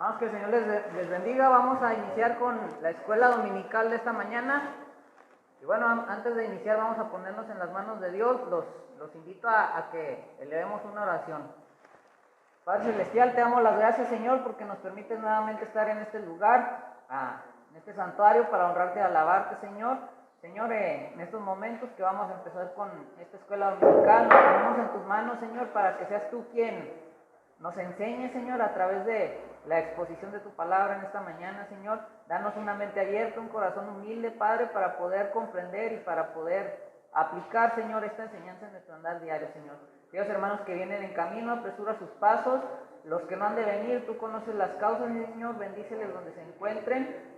Vamos, que el Señor les bendiga. Vamos a iniciar con la escuela dominical de esta mañana. Y bueno, antes de iniciar vamos a ponernos en las manos de Dios. Los invito a que elevemos una oración. Padre Celestial, te damos las gracias, Señor, porque nos permites nuevamente estar en este lugar, en este santuario, para honrarte y alabarte, Señor. Señor, en estos momentos que vamos a empezar con esta escuela dominical, nos ponemos en tus manos, Señor, para que seas tú quien nos enseñe, Señor, a través de la exposición de tu palabra en esta mañana, Señor. Danos una mente abierta, un corazón humilde, Padre, para poder comprender y para poder aplicar, Señor, esta enseñanza en nuestro andar diario, Señor. Dios, hermanos que vienen en camino, apresura sus pasos. Los que no han de venir, tú conoces las causas, Señor, bendíceles donde se encuentren.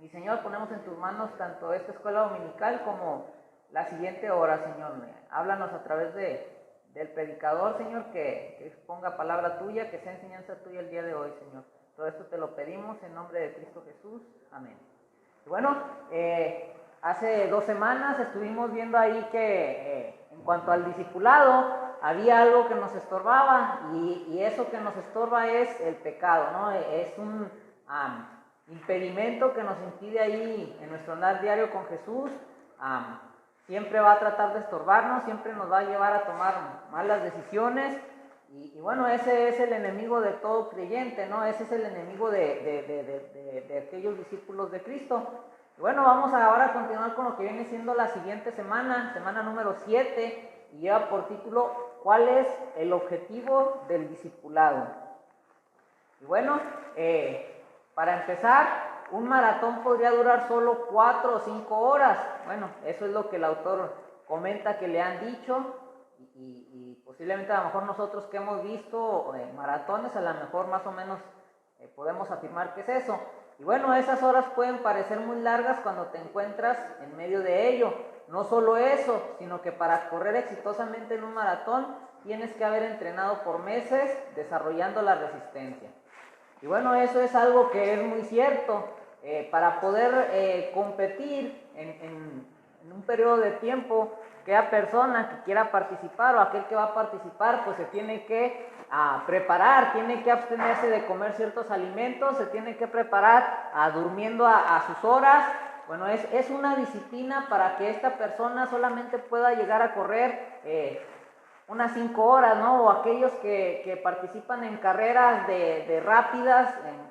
Y, Señor, ponemos en tus manos tanto esta escuela dominical como la siguiente hora, Señor. Háblanos a través del predicador, Señor, que exponga palabra tuya, que sea enseñanza tuya el día de hoy, Señor. Todo esto te lo pedimos en nombre de Cristo Jesús. Amén. Y bueno, hace 2 semanas estuvimos viendo ahí que en cuanto al discipulado había algo que nos estorbaba, y eso que nos estorba es el pecado, ¿no? Es un impedimento que nos impide ahí en nuestro andar diario con Jesús. Siempre va a tratar de estorbarnos, siempre nos va a llevar a tomar malas decisiones, y bueno, ese es el enemigo de todo creyente, ¿no? Ese es el enemigo de aquellos discípulos de Cristo. Y bueno, vamos ahora a continuar con lo que viene siendo la siguiente semana número 7, y lleva por título ¿cuál es el objetivo del discipulado? Y bueno, para empezar, un maratón podría durar solo 4 o 5 horas. Bueno, eso es lo que el autor comenta que le han dicho, y posiblemente a lo mejor nosotros que hemos visto maratones, a lo mejor más o menos podemos afirmar que es eso. Y bueno, esas horas pueden parecer muy largas cuando te encuentras en medio de ello. No solo eso, sino que para correr exitosamente en un maratón tienes que haber entrenado por meses desarrollando la resistencia. Y bueno, eso es algo que es muy cierto. Para poder competir en un periodo de tiempo, aquella persona que quiera participar o aquel que va a participar, pues se tiene que preparar, tiene que abstenerse de comer ciertos alimentos, se tiene que preparar durmiendo a sus horas. Bueno, es una disciplina para que esta persona solamente pueda llegar a correr unas 5 horas, ¿no? O aquellos que participan en carreras de rápidas, en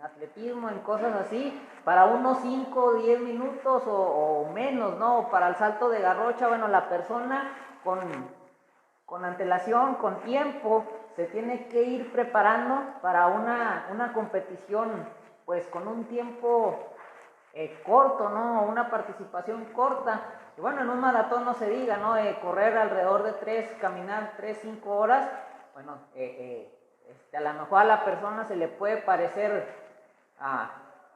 atletismo, en cosas así, para unos 5 o 10 minutos o menos, ¿no? O para el salto de garrocha, bueno, la persona con antelación, con tiempo, se tiene que ir preparando para una competición, pues con un tiempo corto, ¿no? Una participación corta. Y bueno, en un maratón no se diga, ¿no? Correr alrededor de caminar 3-5 horas, bueno, a lo mejor a la persona se le puede parecer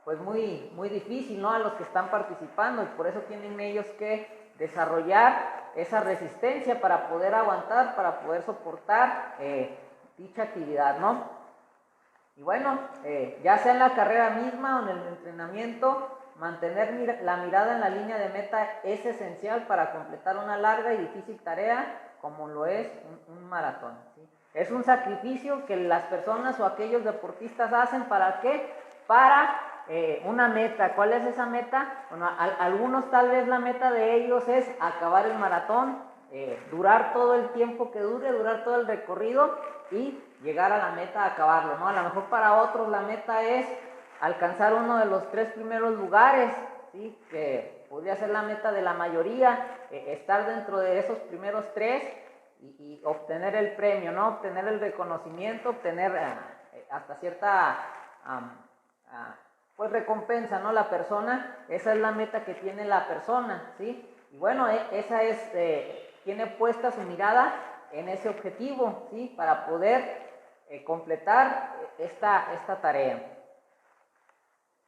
pues muy, muy difícil, ¿no? A los que están participando, y por eso tienen ellos que desarrollar esa resistencia para poder aguantar, para poder soportar dicha actividad, ¿no? Y bueno, ya sea en la carrera misma o en el entrenamiento, mantener la mirada en la línea de meta es esencial para completar una larga y difícil tarea como lo es un maratón, ¿sí? Es un sacrificio que las personas o aquellos deportistas hacen. ¿Para qué? Para una meta. ¿Cuál es esa meta? Bueno, algunos tal vez la meta de ellos es acabar el maratón, durar todo el tiempo que dure, durar todo el recorrido y llegar a la meta, acabarlo, ¿no? A lo mejor para otros la meta es alcanzar uno de los 3 primeros lugares, ¿sí? Que podría ser la meta de la mayoría, estar dentro de esos primeros 3 y obtener el premio, ¿no? Obtener el reconocimiento, obtener hasta cierta pues recompensa, ¿no? La persona, esa es la meta que tiene la persona, ¿sí? Y bueno, esa es, tiene puesta su mirada en ese objetivo, ¿sí? Para poder completar esta tarea.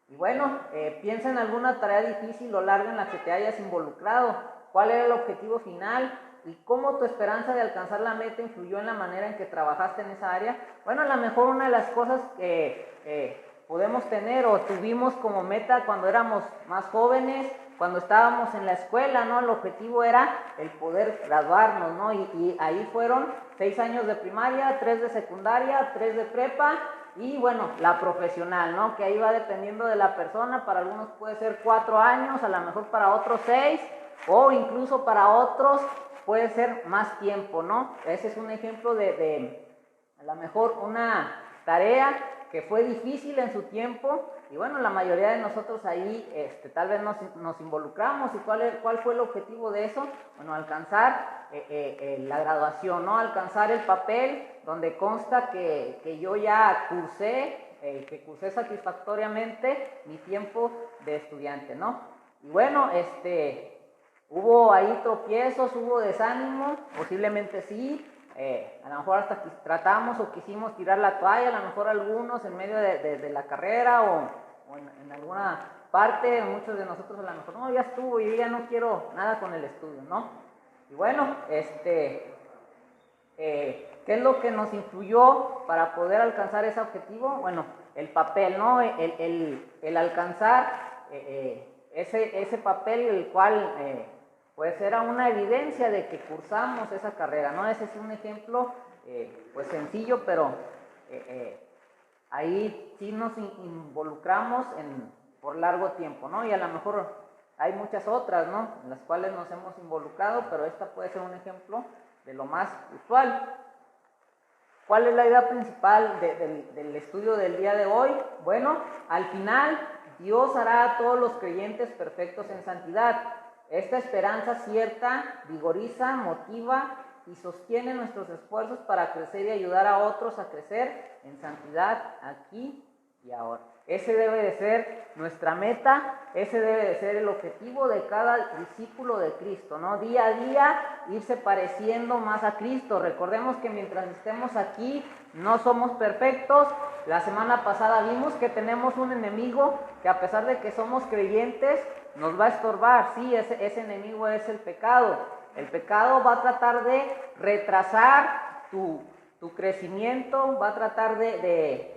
Y bueno, piensa en alguna tarea difícil o larga en la que te hayas involucrado. ¿Cuál era el objetivo final? ¿Y cómo tu esperanza de alcanzar la meta influyó en la manera en que trabajaste en esa área? Bueno, a lo mejor una de las cosas que podemos tener o tuvimos como meta cuando éramos más jóvenes, cuando estábamos en la escuela, ¿no? El objetivo era el poder graduarnos, ¿no? Y ahí fueron 6 años de primaria, 3 de secundaria, 3 de prepa, y bueno, la profesional, ¿no? Que ahí va dependiendo de la persona, para algunos puede ser 4 años, a lo mejor para otros 6, o incluso para otros puede ser más tiempo, ¿no? Ese es un ejemplo de a lo mejor una tarea que fue difícil en su tiempo, y bueno, la mayoría de nosotros ahí tal vez nos involucramos. ¿Y cuál fue el objetivo de eso? Bueno, alcanzar la graduación, ¿no? Alcanzar el papel donde consta que yo ya que cursé satisfactoriamente mi tiempo de estudiante, ¿no? Y bueno, hubo ahí tropiezos, hubo desánimo, posiblemente sí. A lo mejor hasta tratamos o quisimos tirar la toalla, a lo mejor algunos en medio de la carrera o en alguna parte, muchos de nosotros a lo mejor, no, ya estuvo, yo ya no quiero nada con el estudio, ¿no? Y bueno, ¿qué es lo que nos influyó para poder alcanzar ese objetivo? Bueno, el papel, ¿no? El alcanzar ese papel, el cual pues era una evidencia de que cursamos esa carrera, ¿no? Ese es un ejemplo pues sencillo, pero ahí sí nos involucramos por largo tiempo, ¿no? Y a lo mejor hay muchas otras, ¿no? En las cuales nos hemos involucrado, pero esta puede ser un ejemplo de lo más usual. ¿Cuál es la idea principal del estudio del día de hoy? Bueno, al final Dios hará a todos los creyentes perfectos en santidad. Esta esperanza cierta vigoriza, motiva y sostiene nuestros esfuerzos para crecer y ayudar a otros a crecer en santidad aquí y ahora. Ese debe de ser nuestra meta, ese debe de ser el objetivo de cada discípulo de Cristo, ¿no? Día a día irse pareciendo más a Cristo. Recordemos que mientras estemos aquí no somos perfectos. La semana pasada vimos que tenemos un enemigo que, a pesar de que somos creyentes, nos va a estorbar. Sí, ese enemigo es el pecado. El pecado va a tratar de retrasar tu crecimiento, va a tratar de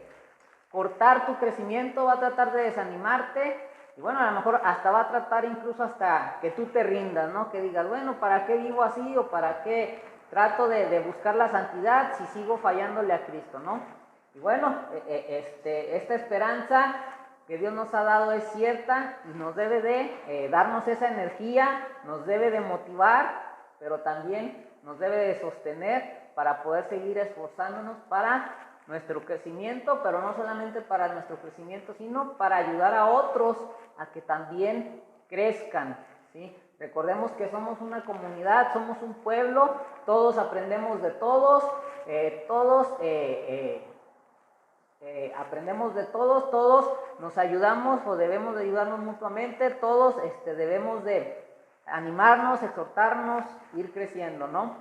cortar tu crecimiento, va a tratar de desanimarte, y bueno, a lo mejor hasta va a tratar incluso hasta que tú te rindas, ¿no? Que digas, bueno, ¿para qué vivo así? O ¿para qué trato de buscar la santidad si sigo fallándole a Cristo, ¿no? Y bueno, esta esperanza que Dios nos ha dado es cierta y nos debe de darnos esa energía, nos debe de motivar, pero también nos debe de sostener para poder seguir esforzándonos para nuestro crecimiento, pero no solamente para nuestro crecimiento, sino para ayudar a otros a que también crezcan, ¿sí? Recordemos que somos una comunidad, somos un pueblo, todos aprendemos de todos, aprendemos de todos, todos nos ayudamos o debemos de ayudarnos mutuamente, todos debemos de animarnos, exhortarnos, ir creciendo, ¿no?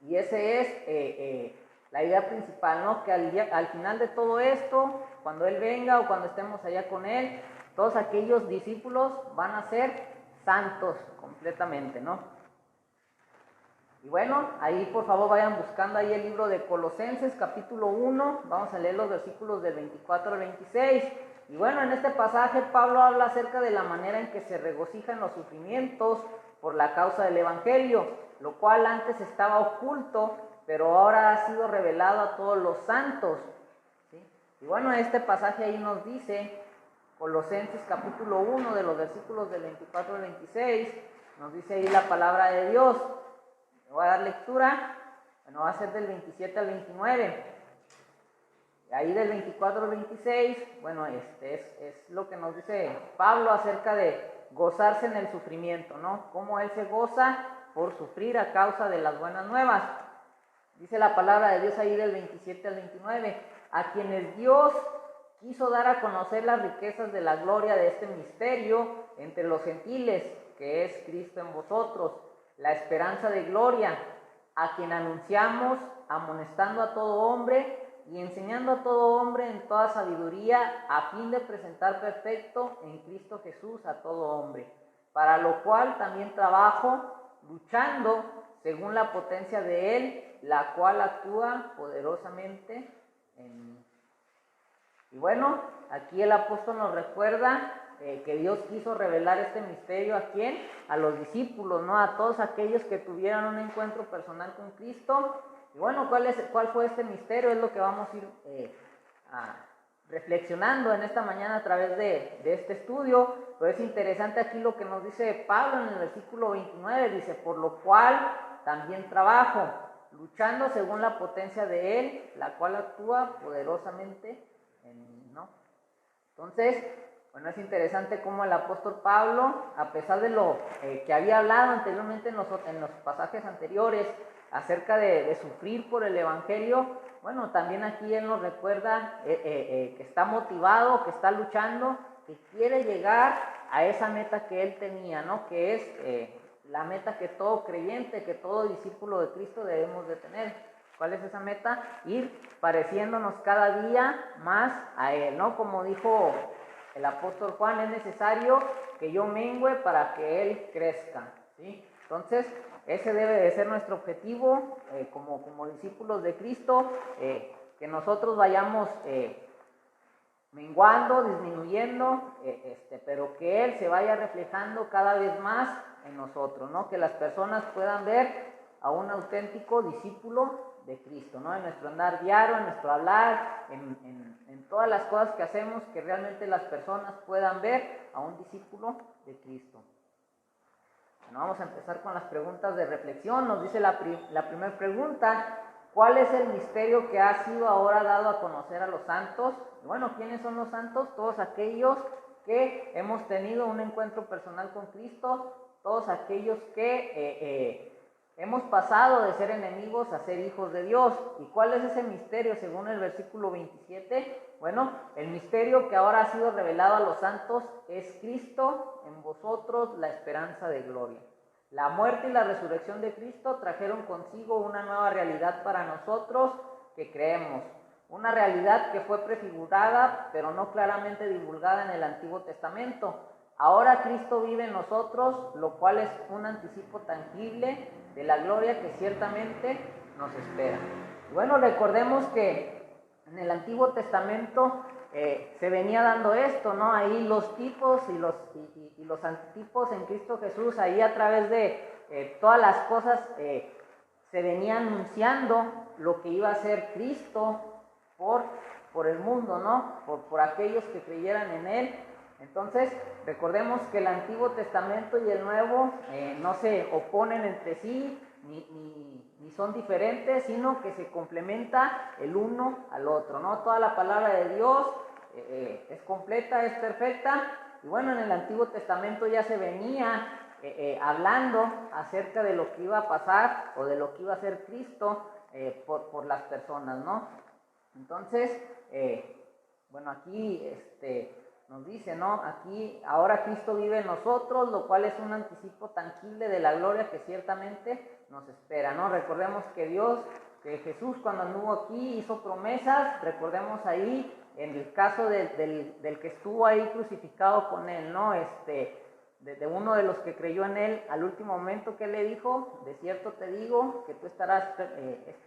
Y ese es la idea principal, ¿no? Que al final de todo esto, cuando Él venga o cuando estemos allá con Él, todos aquellos discípulos van a ser santos completamente, ¿no? Y bueno, ahí por favor vayan buscando ahí el libro de Colosenses, capítulo 1, vamos a leer los versículos del 24 al 26. Y bueno, en este pasaje Pablo habla acerca de la manera en que se regocijan los sufrimientos por la causa del Evangelio, lo cual antes estaba oculto, pero ahora ha sido revelado a todos los santos, ¿sí? Y bueno, este pasaje ahí nos dice, Colosenses capítulo 1, de los versículos del 24 al 26, nos dice ahí la palabra de Dios. Le voy a dar lectura, bueno, va a ser del 27 al 29. Y ahí del 24 al 26, bueno, es lo que nos dice Pablo acerca de gozarse en el sufrimiento, ¿no? Cómo él se goza por sufrir a causa de las buenas nuevas. Dice la palabra de Dios ahí del 27 al 29, a quienes Dios quiso dar a conocer las riquezas de la gloria de este misterio entre los gentiles, que es Cristo en vosotros, la esperanza de gloria, a quien anunciamos, amonestando a todo hombre y enseñando a todo hombre en toda sabiduría, a fin de presentar perfecto en Cristo Jesús a todo hombre, para lo cual también trabajo, luchando según la potencia de Él, la cual actúa poderosamente en mí. Y bueno, aquí el apóstol nos recuerda que Dios quiso revelar este misterio ¿a quién? A los discípulos, ¿no? A todos aquellos que tuvieran un encuentro personal con Cristo. Y bueno, ¿cuál fue este misterio? Es lo que vamos a ir reflexionando en esta mañana a través de este estudio, pero es interesante aquí lo que nos dice Pablo en el versículo 29, dice, por lo cual también trabajo, luchando según la potencia de Él, la cual actúa poderosamente en mí, ¿no? Entonces, bueno, es interesante cómo el apóstol Pablo, a pesar de lo que había hablado anteriormente en los pasajes anteriores acerca de sufrir por el Evangelio, bueno, también aquí él nos recuerda que está motivado, que está luchando, que quiere llegar a esa meta que él tenía, ¿no? Que es la meta que todo creyente, que todo discípulo de Cristo debemos de tener. ¿Cuál es esa meta? Ir pareciéndonos cada día más a Él, ¿no? Como dijo el apóstol Juan, es necesario que yo mengüe para que Él crezca, ¿sí? Entonces, ese debe de ser nuestro objetivo como discípulos de Cristo, que nosotros vayamos menguando, disminuyendo, pero que Él se vaya reflejando cada vez más en nosotros, ¿no? Que las personas puedan ver a un auténtico discípulo de Cristo, ¿no? En nuestro andar diario, en nuestro hablar, en todas las cosas que hacemos, que realmente las personas puedan ver a un discípulo de Cristo. Bueno, vamos a empezar con las preguntas de reflexión. Nos dice la primera pregunta: ¿cuál es el misterio que ha sido ahora dado a conocer a los santos? Bueno, ¿quiénes son los santos? Todos aquellos que hemos tenido un encuentro personal con Cristo, todos aquellos que hemos pasado de ser enemigos a ser hijos de Dios. ¿Y cuál es ese misterio según el versículo 27? Bueno, el misterio que ahora ha sido revelado a los santos es Cristo en vosotros, la esperanza de gloria. La muerte y la resurrección de Cristo trajeron consigo una nueva realidad para nosotros que creemos. Una realidad que fue prefigurada, pero no claramente divulgada en el Antiguo Testamento. Ahora Cristo vive en nosotros, lo cual es un anticipo tangible de la gloria que ciertamente nos espera. Y bueno, recordemos que en el Antiguo Testamento se venía dando esto, ¿no? Ahí los tipos y los antitipos en Cristo Jesús, ahí a través de todas las cosas se venía anunciando lo que iba a ser Cristo por el mundo, ¿no? Por aquellos que creyeran en Él. Entonces, recordemos que el Antiguo Testamento y el Nuevo no se oponen entre sí, ni son diferentes, sino que se complementa el uno al otro, ¿no? Toda la palabra de Dios es completa, es perfecta. Y bueno, en el Antiguo Testamento ya se venía hablando acerca de lo que iba a pasar o de lo que iba a hacer Cristo por las personas, ¿no? Entonces, bueno, aquí nos dice, ¿no? Aquí, ahora Cristo vive en nosotros, lo cual es un anticipo tangible de la gloria que ciertamente nos espera, ¿no? Recordemos que Jesús cuando anduvo aquí hizo promesas. Recordemos ahí en el caso del que estuvo ahí crucificado con Él, ¿no? De uno de los que creyó en Él, al último momento, que le dijo: de cierto te digo que tú estarás,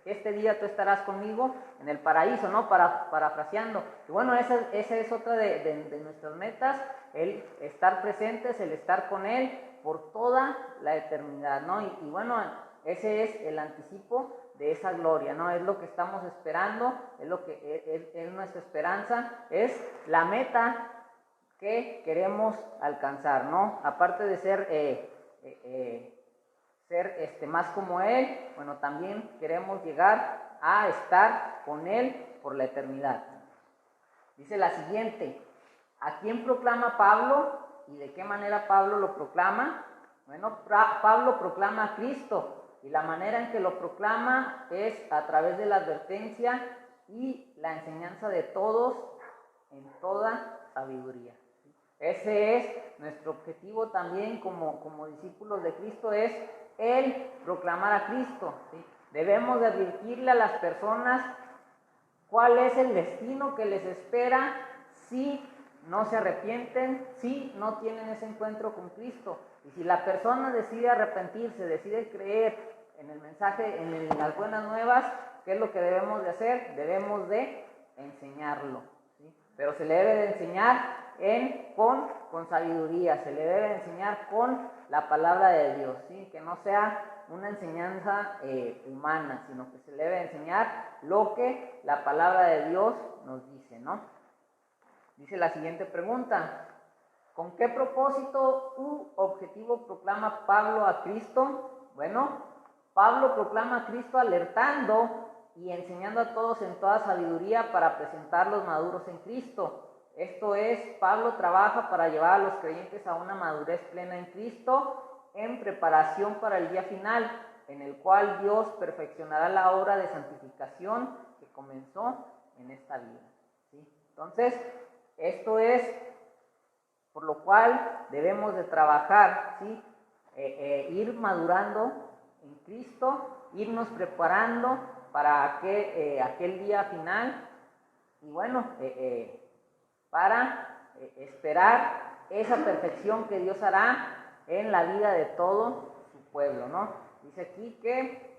este día tú estarás conmigo en el paraíso, ¿no? Parafraseando. Y bueno, esa es otra de nuestras metas, el estar presentes, el estar con Él por toda la eternidad, ¿no? Y bueno, ese es el anticipo de esa gloria, ¿no? Es lo que estamos esperando, es lo que es nuestra esperanza, es la meta que queremos alcanzar, ¿no? Aparte de ser más como Él, bueno, también queremos llegar a estar con Él por la eternidad. Dice la siguiente: ¿a quién proclama Pablo y de qué manera Pablo lo proclama? Bueno, Pablo proclama a Cristo, y la manera en que lo proclama es a través de la advertencia y la enseñanza de todos en toda sabiduría. Ese es nuestro objetivo también como discípulos de Cristo, es el proclamar a Cristo, ¿sí? Debemos de advertirle a las personas cuál es el destino que les espera si no se arrepienten, si no tienen ese encuentro con Cristo. Y si la persona decide arrepentirse, decide creer en el mensaje, en las buenas nuevas, ¿qué es lo que debemos de hacer? Debemos de enseñarlo, ¿sí? Pero se le debe de enseñar con sabiduría, se le debe enseñar con la palabra de Dios, ¿sí? Que no sea una enseñanza humana, sino que se le debe enseñar lo que la palabra de Dios nos dice, ¿no? Dice la siguiente pregunta: ¿con qué propósito u objetivo proclama Pablo a Cristo? Bueno, Pablo proclama a Cristo alertando y enseñando a todos en toda sabiduría para presentarlos maduros en Cristo. Esto es, Pablo trabaja para llevar a los creyentes a una madurez plena en Cristo, en preparación para el día final, en el cual Dios perfeccionará la obra de santificación que comenzó en esta vida. ¿Sí? Entonces, esto es por lo cual debemos de trabajar, ¿sí? Ir madurando en Cristo, irnos preparando para aquel día final y bueno, para esperar esa perfección que Dios hará en la vida de todo su pueblo, ¿no? Dice aquí que,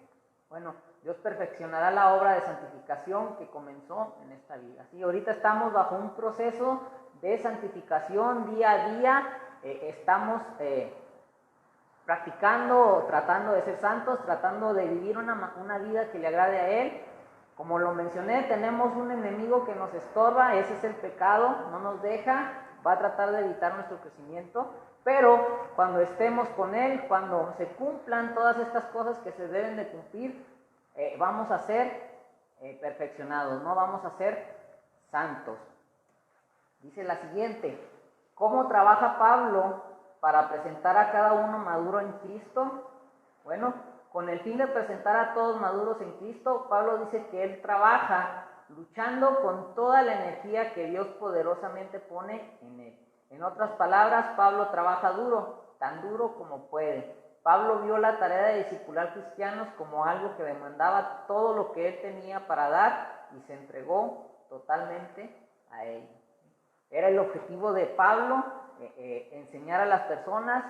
bueno, Dios perfeccionará la obra de santificación que comenzó en esta vida. ¿Sí? Ahorita estamos bajo un proceso de santificación día a día, estamos practicando, tratando de ser santos, tratando de vivir una vida que le agrade a Él. Como lo mencioné, tenemos un enemigo que nos estorba, ese es el pecado, no nos deja, va a tratar de evitar nuestro crecimiento, pero cuando estemos con Él, cuando se cumplan todas estas cosas que se deben de cumplir, vamos a ser perfeccionados, no vamos a ser santos. Dice la siguiente: ¿cómo trabaja Pablo para presentar a cada uno maduro en Cristo? Bueno, con el fin de presentar a todos maduros en Cristo, Pablo dice que él trabaja luchando con toda la energía que Dios poderosamente pone en él. En otras palabras, Pablo trabaja duro, tan duro como puede. Pablo vio la tarea de discipular cristianos como algo que demandaba todo lo que él tenía para dar y se entregó totalmente a ello. Era el objetivo de Pablo, enseñar a las personas,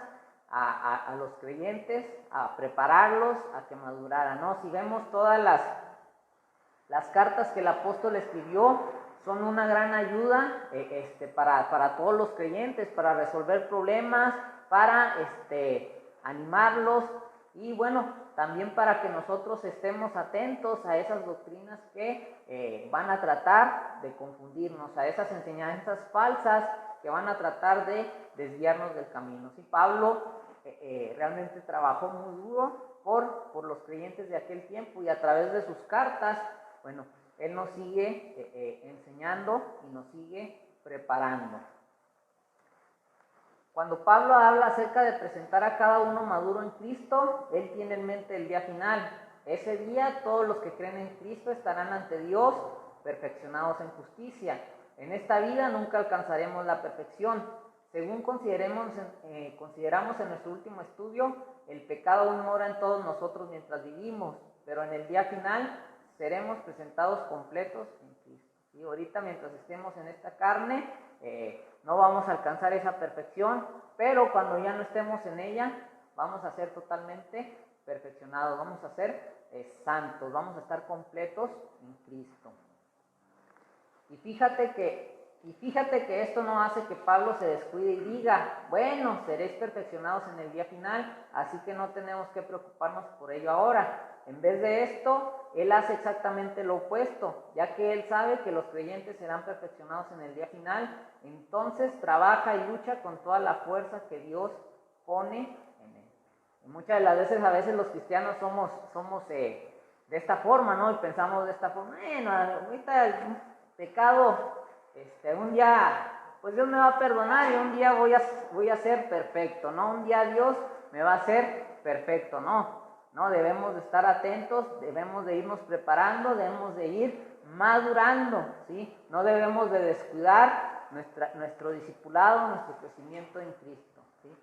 a los creyentes, a prepararlos, a que maduraran, ¿no? Si vemos todas las cartas que el apóstol escribió, son una gran ayuda para todos los creyentes, para resolver problemas, para animarlos y bueno, también para que nosotros estemos atentos a esas doctrinas que van a tratar de confundirnos, a esas enseñanzas falsas que van a tratar de desviarnos del camino. ¿Sí? Pablo realmente trabajó muy duro por los creyentes de aquel tiempo y a través de sus cartas, bueno, él nos sigue enseñando y nos sigue preparando. Cuando Pablo habla acerca de presentar a cada uno maduro en Cristo, él tiene en mente el día final. Ese día todos los que creen en Cristo estarán ante Dios perfeccionados en justicia. En esta vida nunca alcanzaremos la perfección. Según consideramos en nuestro último estudio, el pecado aún mora en todos nosotros mientras vivimos, pero en el día final seremos presentados completos en Cristo. ¿Sí? Ahorita mientras estemos en esta carne, no vamos a alcanzar esa perfección, pero cuando ya no estemos en ella, vamos a ser totalmente perfeccionados, vamos a ser santos, vamos a estar completos en Cristo. Y fíjate que esto no hace que Pablo se descuide y diga, bueno, seréis perfeccionados en el día final, así que no tenemos que preocuparnos por ello ahora. En vez de esto, él hace exactamente lo opuesto, ya que él sabe que los creyentes serán perfeccionados en el día final, entonces trabaja y lucha con toda la fuerza que Dios pone en él. Y muchas de las veces, los cristianos somos de esta forma, ¿no? Y pensamos de esta forma, bueno, ahorita un pecado, un día, pues Dios me va a perdonar y un día voy a ser perfecto, ¿no? Un día Dios me va a hacer perfecto, ¿no? No, debemos de estar atentos, debemos de irnos preparando, debemos de ir madurando, ¿sí? No debemos de descuidar nuestro discipulado, nuestro crecimiento en Cristo, ¿sí?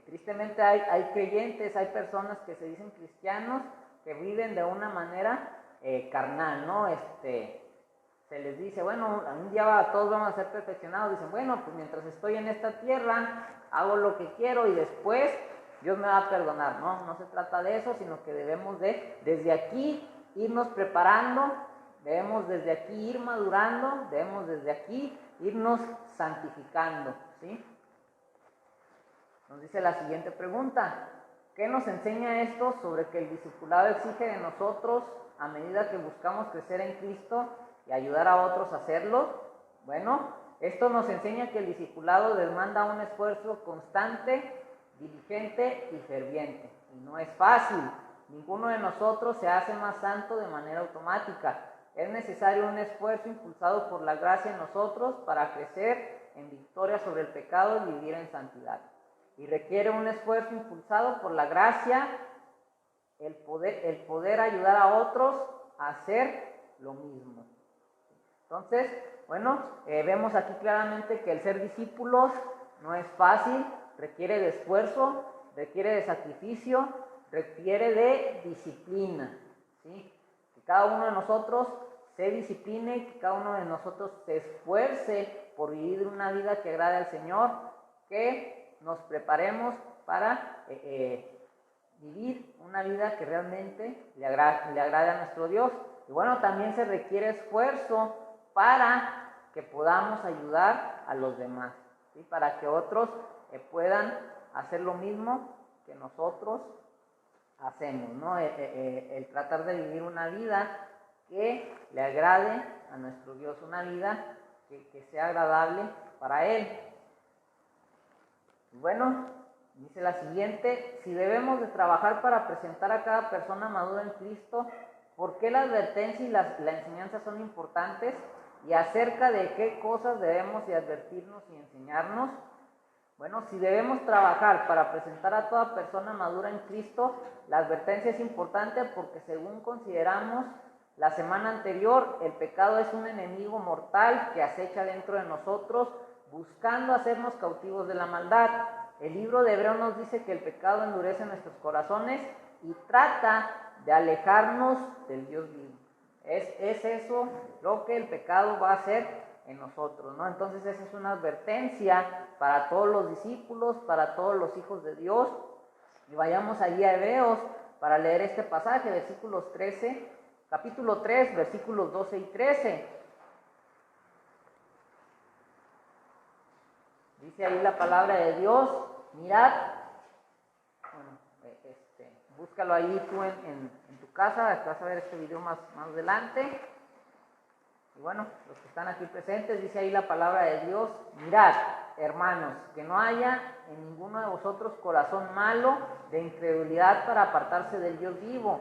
Tristemente hay creyentes, hay personas que se dicen cristianos que viven de una manera carnal, ¿no? Se les dice, bueno, un día todos vamos a ser perfeccionados, dicen, bueno, pues mientras estoy en esta tierra, hago lo que quiero y después Dios me va a perdonar. No se trata de eso, sino que debemos desde aquí irnos preparando, debemos desde aquí ir madurando, debemos desde aquí irnos santificando, ¿sí? Nos dice la siguiente pregunta: ¿qué nos enseña esto sobre que el discipulado exige de nosotros a medida que buscamos crecer en Cristo y ayudar a otros a hacerlo? Bueno, Esto nos enseña que el discipulado demanda un esfuerzo constante, diligente y ferviente. Y no es fácil. Ninguno de nosotros se hace más santo de manera automática. Es necesario un esfuerzo impulsado por la gracia en nosotros para crecer en victoria sobre el pecado y vivir en santidad. Y requiere un esfuerzo impulsado por la gracia, el poder ayudar a otros a hacer lo mismo. Entonces, bueno, vemos aquí claramente que el ser discípulos no es fácil, requiere de esfuerzo, requiere de sacrificio, requiere de disciplina, ¿sí? Que cada uno de nosotros se discipline, que cada uno de nosotros se esfuerce por vivir una vida que agrade al Señor, que nos preparemos para vivir una vida que realmente le agrade a nuestro Dios. Y bueno, también se requiere esfuerzo para que podamos ayudar a los demás, ¿sí? Para que otros puedan hacer lo mismo que nosotros hacemos, ¿no? El tratar de vivir una vida que le agrade a nuestro Dios, una vida que sea agradable para Él. Y bueno, dice la siguiente: si debemos de trabajar para presentar a cada persona madura en Cristo, ¿por qué la advertencia y la enseñanza son importantes? ¿Y acerca de qué cosas debemos de advertirnos y enseñarnos? Bueno, si debemos trabajar para presentar a toda persona madura en Cristo, la advertencia es importante porque, según consideramos la semana anterior, el pecado es un enemigo mortal que acecha dentro de nosotros, buscando hacernos cautivos de la maldad. El libro de Hebreos nos dice que el pecado endurece nuestros corazones y trata de alejarnos del Dios vivo. Es eso lo que el pecado va a hacer en nosotros, ¿no? Entonces esa es una advertencia para todos los discípulos, para todos los hijos de Dios. Y vayamos allí a Hebreos para leer este pasaje, versículos 13, capítulo 3, versículos 12 y 13. Dice ahí la palabra de Dios: mirad, bueno, búscalo ahí tú en tu casa, vas a ver este video más adelante. Y bueno, los que están aquí presentes, dice ahí la palabra de Dios: mirad, hermanos, que no haya en ninguno de vosotros corazón malo de incredulidad para apartarse del Dios vivo.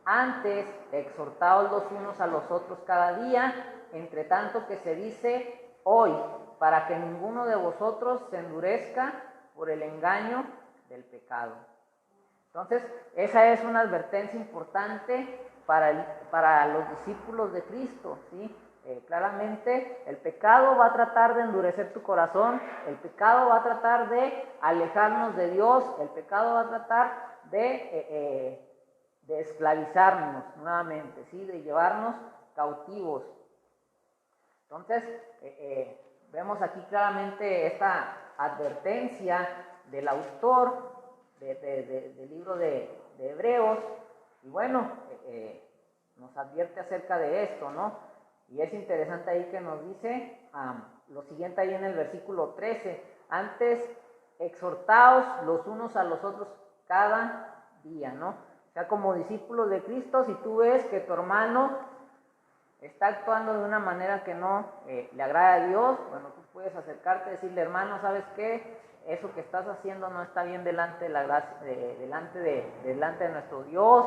Antes, exhortaos los unos a los otros cada día, entre tanto que se dice hoy, para que ninguno de vosotros se endurezca por el engaño del pecado. Entonces, esa es una advertencia importante para los discípulos de Cristo, ¿sí? Claramente el pecado va a tratar de endurecer tu corazón, el pecado va a tratar de alejarnos de Dios, el pecado va a tratar de esclavizarnos nuevamente, ¿sí? De llevarnos cautivos. Entonces, vemos aquí claramente esta advertencia del autor del libro de Hebreos. Y bueno, nos advierte acerca de esto, ¿no? Y es interesante ahí que nos dice lo siguiente ahí en el versículo 13: antes, exhortaos los unos a los otros cada día, ¿no? O sea, como discípulos de Cristo, si tú ves que tu hermano está actuando de una manera que no le agrada a Dios, bueno, tú puedes acercarte y decirle: hermano, ¿sabes qué? Eso que estás haciendo no está bien delante de la gracia, delante de nuestro Dios.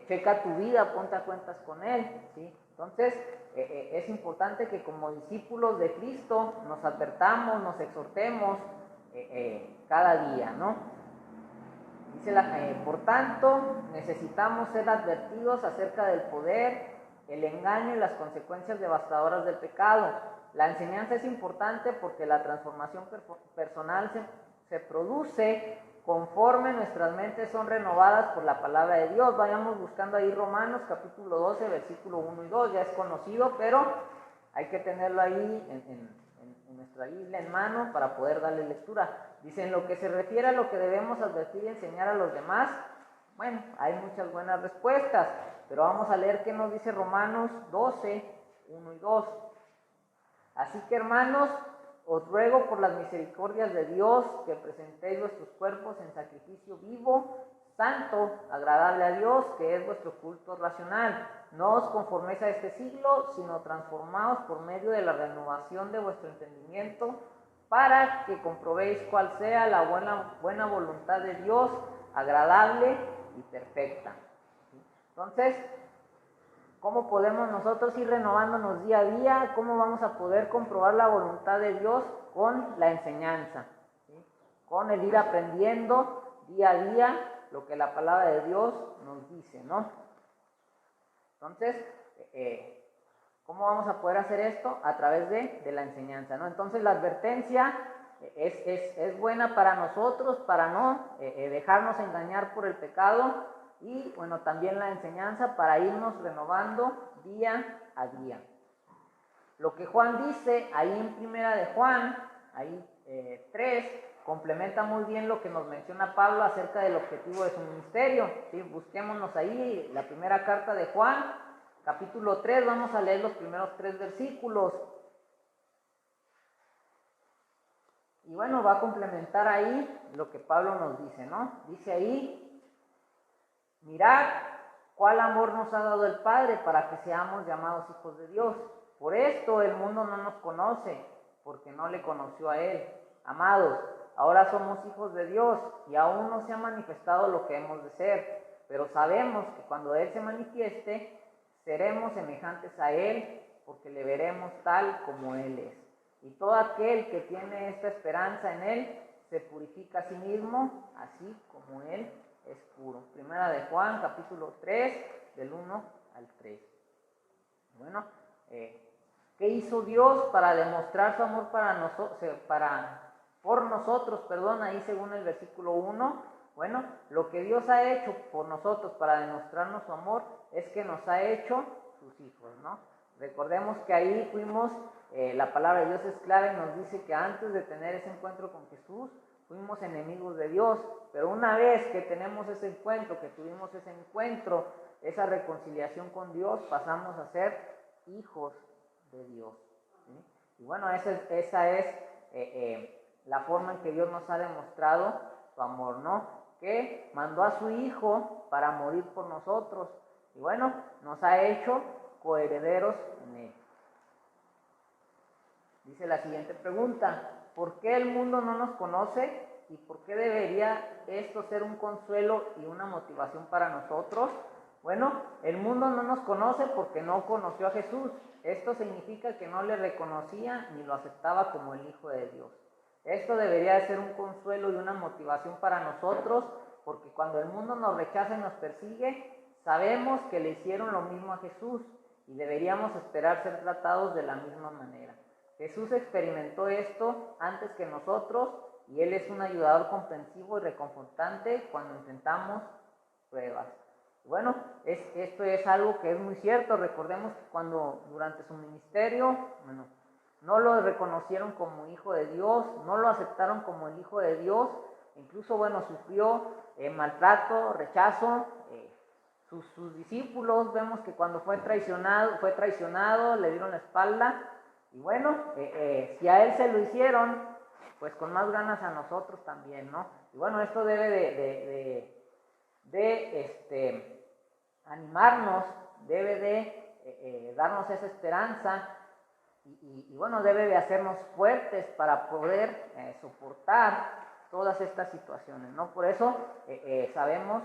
Checa tu vida, ponte a cuentas con Él, ¿sí? Entonces, es importante que como discípulos de Cristo nos advertamos, nos exhortemos cada día, ¿no? Dice por tanto, necesitamos ser advertidos acerca del poder, el engaño y las consecuencias devastadoras del pecado. La enseñanza es importante porque la transformación personal se produce conforme nuestras mentes son renovadas por la palabra de Dios. Vayamos buscando ahí Romanos capítulo 12, versículo 1 y 2, ya es conocido, pero hay que tenerlo ahí en nuestra Biblia en mano para poder darle lectura. Dice: en lo que se refiere a lo que debemos advertir y enseñar a los demás, bueno, hay muchas buenas respuestas, pero vamos a leer qué nos dice Romanos 12, 1 y 2. Así que, hermanos, os ruego por las misericordias de Dios que presentéis vuestros cuerpos en sacrificio vivo, santo, agradable a Dios, que es vuestro culto racional. no os conforméis a este siglo, sino transformaos por medio de la renovación de vuestro entendimiento, para que comprobéis cuál sea la buena voluntad de Dios, agradable y perfecta. Entonces, ¿cómo podemos nosotros ir renovándonos día a día? ¿Cómo vamos a poder comprobar la voluntad de Dios? Con la enseñanza, ¿sí? Con el ir aprendiendo día a día lo que la palabra de Dios nos dice, ¿no? Entonces, ¿cómo vamos a poder hacer esto? A través de la enseñanza, ¿no? Entonces, la advertencia es buena para nosotros, para no dejarnos engañar por el pecado, y bueno, también la enseñanza para irnos renovando día a día. Lo que Juan dice ahí en Primera de Juan, ahí 3, complementa muy bien lo que nos menciona Pablo acerca del objetivo de su ministerio, ¿sí? Busquémonos ahí la primera carta de Juan, capítulo 3, vamos a leer los primeros 3 versículos. Y bueno, va a complementar ahí lo que Pablo nos dice, ¿no? Dice ahí: mirad cuál amor nos ha dado el Padre para que seamos llamados hijos de Dios. Por esto el mundo no nos conoce, porque no le conoció a Él. Amados, ahora somos hijos de Dios y aún no se ha manifestado lo que hemos de ser, pero sabemos que cuando Él se manifieste, seremos semejantes a Él, porque le veremos tal como Él es. Y todo aquel que tiene esta esperanza en Él se purifica a sí mismo, así como Él es puro. Primera de Juan, capítulo 3, del 1 al 3. Bueno, ¿qué hizo Dios para demostrar su amor por nosotros? Ahí según el versículo 1. Bueno, lo que Dios ha hecho por nosotros para demostrarnos su amor es que nos ha hecho sus hijos, ¿no? Recordemos que ahí fuimos, la palabra de Dios es clara y nos dice que antes de tener ese encuentro con Jesús, fuimos enemigos de Dios, pero una vez que tenemos ese encuentro, que tuvimos ese encuentro, esa reconciliación con Dios, pasamos a ser hijos de Dios, ¿sí? Y bueno, esa es la forma en que Dios nos ha demostrado su amor, ¿no? Que mandó a su Hijo para morir por nosotros, y bueno, nos ha hecho coherederos en Él. Dice la siguiente pregunta: ¿por qué el mundo no nos conoce? ¿Y por qué debería esto ser un consuelo y una motivación para nosotros? Bueno, el mundo no nos conoce porque no conoció a Jesús. Esto significa que no le reconocía ni lo aceptaba como el Hijo de Dios. Esto debería de ser un consuelo y una motivación para nosotros, porque cuando el mundo nos rechaza y nos persigue, sabemos que le hicieron lo mismo a Jesús y deberíamos esperar ser tratados de la misma manera. Jesús experimentó esto antes que nosotros y Él es un ayudador comprensivo y reconfortante cuando enfrentamos pruebas. Bueno, esto es algo que es muy cierto. Recordemos que cuando durante su ministerio, bueno, no lo reconocieron como hijo de Dios, no lo aceptaron como el Hijo de Dios, incluso, bueno, sufrió maltrato, rechazo. Sus discípulos, vemos que cuando fue traicionado, le dieron la espalda. Y bueno, si a Él se lo hicieron, pues con más ganas a nosotros también, ¿no? Y bueno, esto debe de animarnos, debe de darnos esa esperanza y bueno, debe de hacernos fuertes para poder soportar todas estas situaciones, ¿no? Por eso sabemos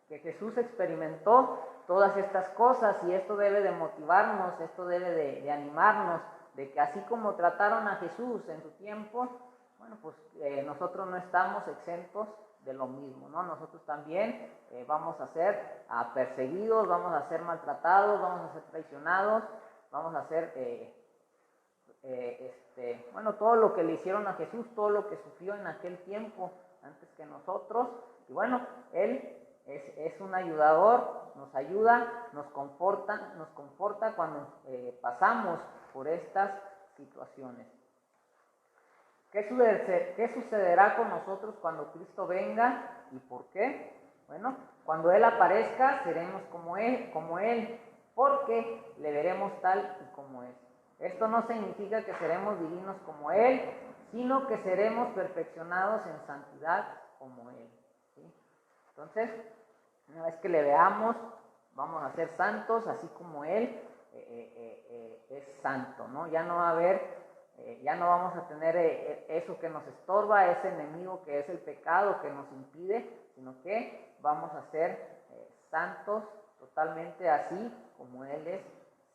que Jesús experimentó todas estas cosas y esto debe de motivarnos, esto debe de animarnos, de que así como trataron a Jesús en su tiempo, bueno, pues nosotros no estamos exentos de lo mismo, ¿no? Nosotros también vamos a ser perseguidos, vamos a ser maltratados, vamos a ser traicionados, vamos a ser, bueno, todo lo que le hicieron a Jesús, todo lo que sufrió en aquel tiempo antes que nosotros. Y bueno, Él es un ayudador, nos ayuda, nos conforta cuando pasamos por estas situaciones. ¿Qué sucederá con nosotros cuando Cristo venga y por qué? Bueno, cuando Él aparezca seremos como Él, porque le veremos tal y como es. Esto no significa que seremos divinos como Él, sino que seremos perfeccionados en santidad como Él, ¿sí? Entonces, una vez que le veamos, vamos a ser santos así como Él es santo, ¿no? Ya no va a haber, ya no vamos a tener eso que nos estorba, ese enemigo que es el pecado que nos impide, sino que vamos a ser santos totalmente así como Él es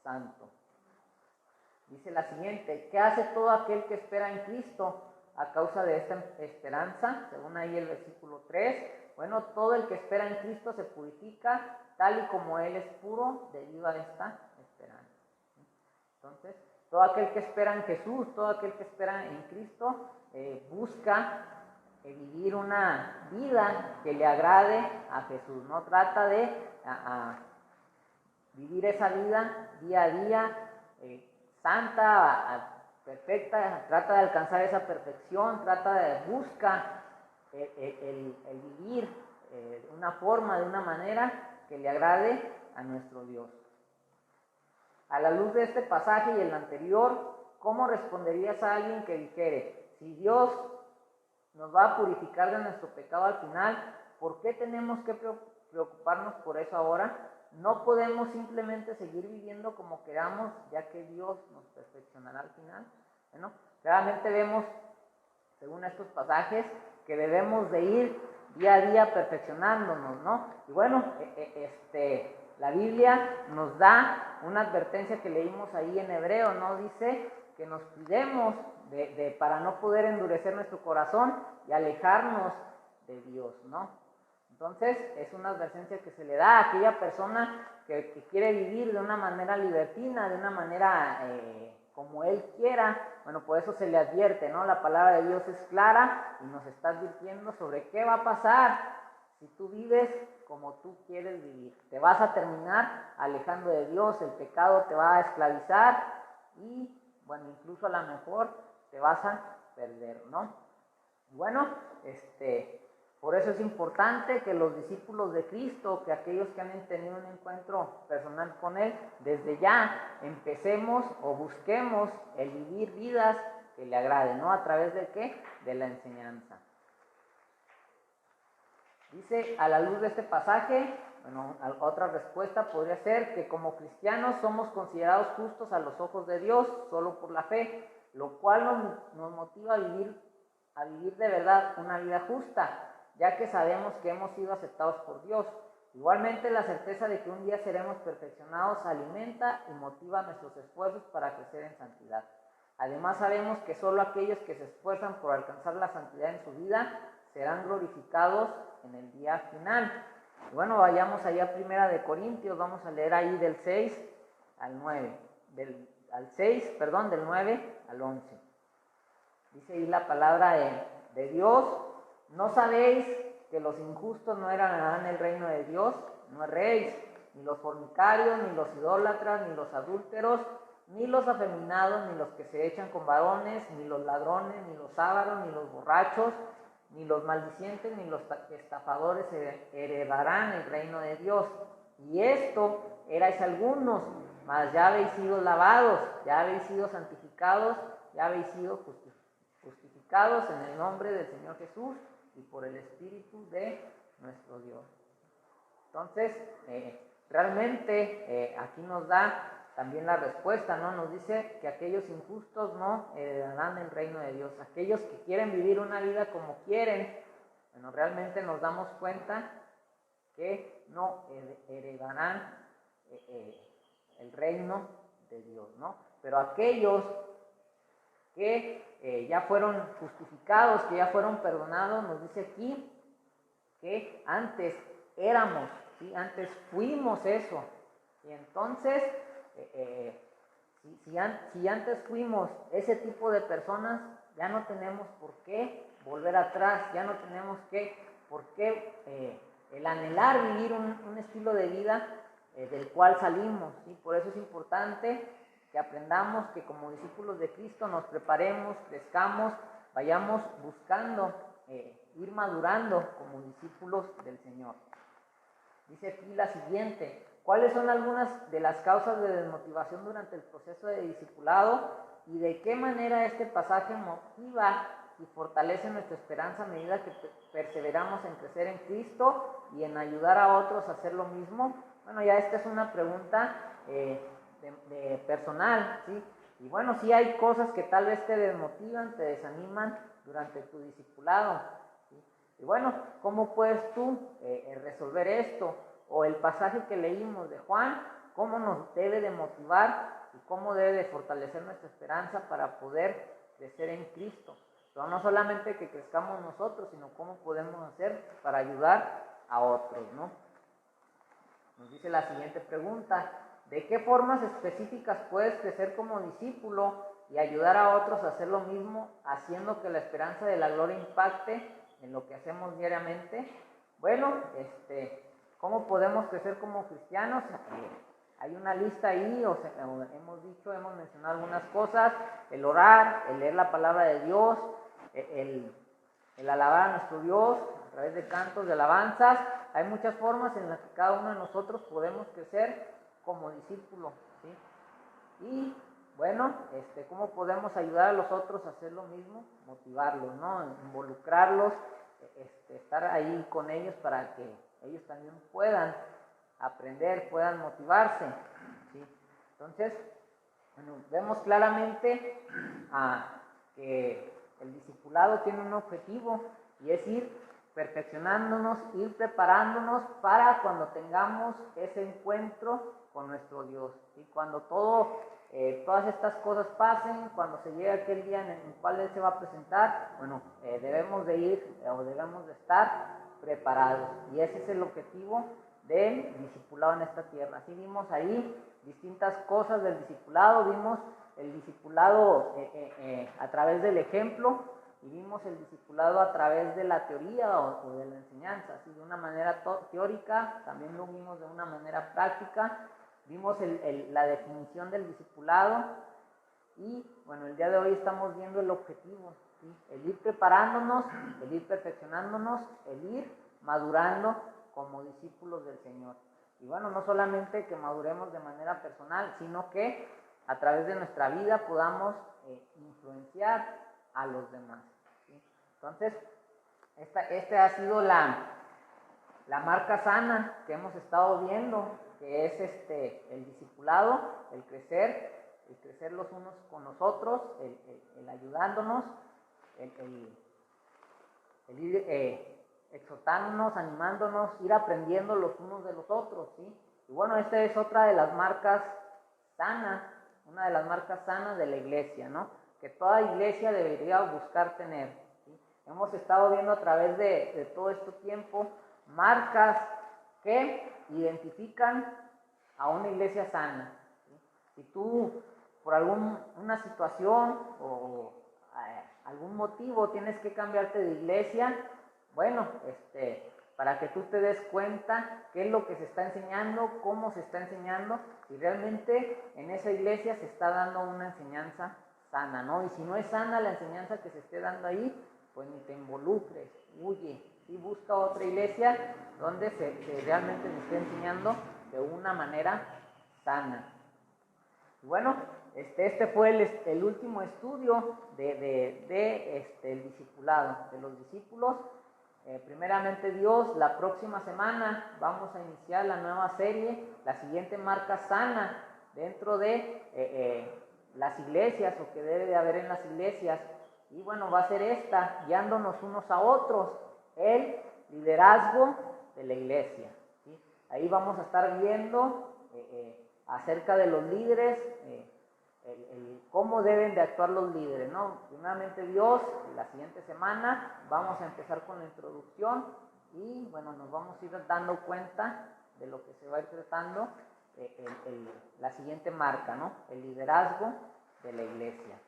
santo. Dice la siguiente: ¿qué hace todo aquel que espera en Cristo a causa de esta esperanza? Según ahí el versículo 3, bueno, todo el que espera en Cristo se purifica tal y como Él es puro debido a esta esperanza. Entonces, todo aquel que espera en Jesús, todo aquel que espera en Cristo, busca vivir una vida que le agrade a Jesús, ¿no? Trata de vivir esa vida día a día, santa, perfecta, trata de alcanzar esa perfección, busca el vivir de una forma, de una manera que le agrade a nuestro Dios. A la luz de este pasaje y el anterior, ¿cómo responderías a alguien que dijere: si Dios nos va a purificar de nuestro pecado al final, ¿por qué tenemos que preocuparnos por eso ahora? No podemos simplemente seguir viviendo como queramos, ya que Dios nos perfeccionará al final. Bueno, claramente vemos, según estos pasajes, que debemos de ir día a día perfeccionándonos, ¿no? Y bueno, la Biblia nos da una advertencia que leímos ahí en Hebreo, ¿no? Dice que nos cuidemos para no poder endurecer nuestro corazón y alejarnos de Dios, ¿no? Entonces, es una advertencia que se le da a aquella persona que quiere vivir de una manera libertina, de una manera como él quiera. Bueno, por eso se le advierte, ¿no? La palabra de Dios es clara y nos está advirtiendo sobre qué va a pasar si tú vives como tú quieres vivir. Te vas a terminar alejando de Dios, el pecado te va a esclavizar y, bueno, incluso a lo mejor te vas a perder, ¿no? Bueno, por eso es importante que los discípulos de Cristo, que aquellos que han tenido un encuentro personal con Él, desde ya empecemos o busquemos el vivir vidas que le agraden, ¿no? ¿A través de qué? De la enseñanza. Dice, a la luz de este pasaje, bueno, otra respuesta podría ser que como cristianos somos considerados justos a los ojos de Dios solo por la fe, lo cual nos motiva a vivir de verdad una vida justa, ya que sabemos que hemos sido aceptados por Dios. Igualmente, la certeza de que un día seremos perfeccionados alimenta y motiva nuestros esfuerzos para crecer en santidad. Además, sabemos que solo aquellos que se esfuerzan por alcanzar la santidad en su vida serán glorificados en el día final. Y bueno, vayamos allá a Primera de Corintios, vamos a leer ahí del 6 al 9, del 9 al 11. Dice ahí la palabra de Dios: ¿no sabéis que los injustos no heredarán el reino de Dios? No erréis, ni los fornicarios, ni los idólatras, ni los adúlteros, ni los afeminados, ni los que se echan con varones, ni los ladrones, ni los ávaros, ni los borrachos, ni los maldicientes, ni los estafadores heredarán el reino de Dios. Y esto erais algunos, mas ya habéis sido lavados, ya habéis sido santificados, ya habéis sido justificados en el nombre del Señor Jesús y por el Espíritu de nuestro Dios. Entonces, realmente aquí nos da también la respuesta, ¿no? Nos dice que aquellos injustos no heredarán el reino de Dios. Aquellos que quieren vivir una vida como quieren, bueno, realmente nos damos cuenta que no heredarán el reino de Dios, ¿no? Pero aquellos que ya fueron justificados, que ya fueron perdonados, nos dice aquí que antes éramos, ¿sí? Antes fuimos eso. Y entonces, si antes fuimos ese tipo de personas, ya no tenemos por qué volver atrás, ya no tenemos por qué el anhelar vivir un estilo de vida del cual salimos, ¿sí? Por eso es importante que aprendamos que como discípulos de Cristo nos preparemos, crezcamos, vayamos buscando ir madurando como discípulos del Señor. Dice aquí la siguiente: ¿cuáles son algunas de las causas de desmotivación durante el proceso de discipulado y de qué manera este pasaje motiva y fortalece nuestra esperanza a medida que perseveramos en crecer en Cristo y en ayudar a otros a hacer lo mismo? Bueno, ya esta es una pregunta de personal, ¿sí? Y bueno, sí hay cosas que tal vez te desmotivan, te desaniman durante tu discipulado, ¿sí? Y bueno, ¿cómo puedes tú resolver esto? O el pasaje que leímos de Juan, ¿cómo nos debe de motivar y cómo debe de fortalecer nuestra esperanza para poder crecer en Cristo? Pero no solamente que crezcamos nosotros, sino cómo podemos hacer para ayudar a otros, ¿no? Nos dice la siguiente pregunta: ¿de qué formas específicas puedes crecer como discípulo y ayudar a otros a hacer lo mismo, haciendo que la esperanza de la gloria impacte en lo que hacemos diariamente? Bueno, ¿cómo podemos crecer como cristianos? Hay una lista ahí, hemos mencionado algunas cosas: el orar, el leer la palabra de Dios, el alabar a nuestro Dios a través de cantos, de alabanzas. Hay muchas formas en las que cada uno de nosotros podemos crecer como discípulo, ¿sí? Y bueno, ¿cómo podemos ayudar a los otros a hacer lo mismo? Motivarlos, ¿no? Involucrarlos, estar ahí con ellos para que ellos también puedan aprender, puedan motivarse, ¿sí? Entonces, bueno, vemos claramente que el discipulado tiene un objetivo, y es ir perfeccionándonos, ir preparándonos para cuando tengamos ese encuentro con nuestro Dios. Y cuando todas estas cosas pasen, cuando se llegue aquel día en el cual Él se va a presentar, bueno, debemos de ir o debemos de estar preparados. Y ese es el objetivo del discipulado en esta tierra. Así vimos ahí distintas cosas del discipulado. Vimos el discipulado a través del ejemplo, y vimos el discipulado a través de la teoría o de la enseñanza, así de una manera teórica. También lo vimos de una manera práctica. Vimos la definición del discipulado, y bueno, el día de hoy estamos viendo el objetivo, ¿sí? El ir preparándonos, el ir perfeccionándonos, el ir madurando como discípulos del Señor. Y bueno, no solamente que maduremos de manera personal, sino que a través de nuestra vida podamos influenciar a los demás, ¿sí? Entonces, esta ha sido la marca sana que hemos estado viendo, que es el discipulado, el crecer los unos con los otros, el ayudándonos, el ir exhortándonos, animándonos, ir aprendiendo los unos de los otros, ¿sí? Y bueno, esta es otra de las marcas sanas, una de las marcas sanas de la iglesia, ¿no? Que toda iglesia debería buscar tener, ¿sí? Hemos estado viendo a través de todo este tiempo marcas que identifican a una iglesia sana, ¿sí? Si tú por alguna situación o algún motivo tienes que cambiarte de iglesia, bueno, para que tú te des cuenta qué es lo que se está enseñando, cómo se está enseñando, y realmente en esa iglesia se está dando una enseñanza sana, ¿no? Y si no es sana la enseñanza que se esté dando ahí, pues ni te involucres, huye, y busca otra iglesia donde se realmente se esté enseñando de una manera sana. Y bueno, este fue el último estudio el discipulado, de los discípulos. Primeramente Dios, la próxima semana vamos a iniciar la nueva serie, la siguiente marca sana dentro de las iglesias, o que debe de haber en las iglesias. Y bueno, va a ser esta, guiándonos unos a otros, el liderazgo de la iglesia, ¿sí? Ahí vamos a estar viendo acerca de los líderes, cómo deben de actuar los líderes, ¿no? Primeramente Dios, la siguiente semana vamos a empezar con la introducción, y bueno, nos vamos a ir dando cuenta de lo que se va a ir tratando la siguiente marca, ¿no? El liderazgo de la iglesia.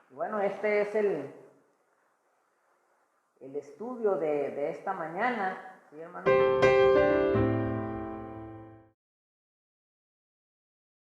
Y bueno, este es el estudio de esta mañana, ¿sí, hermano?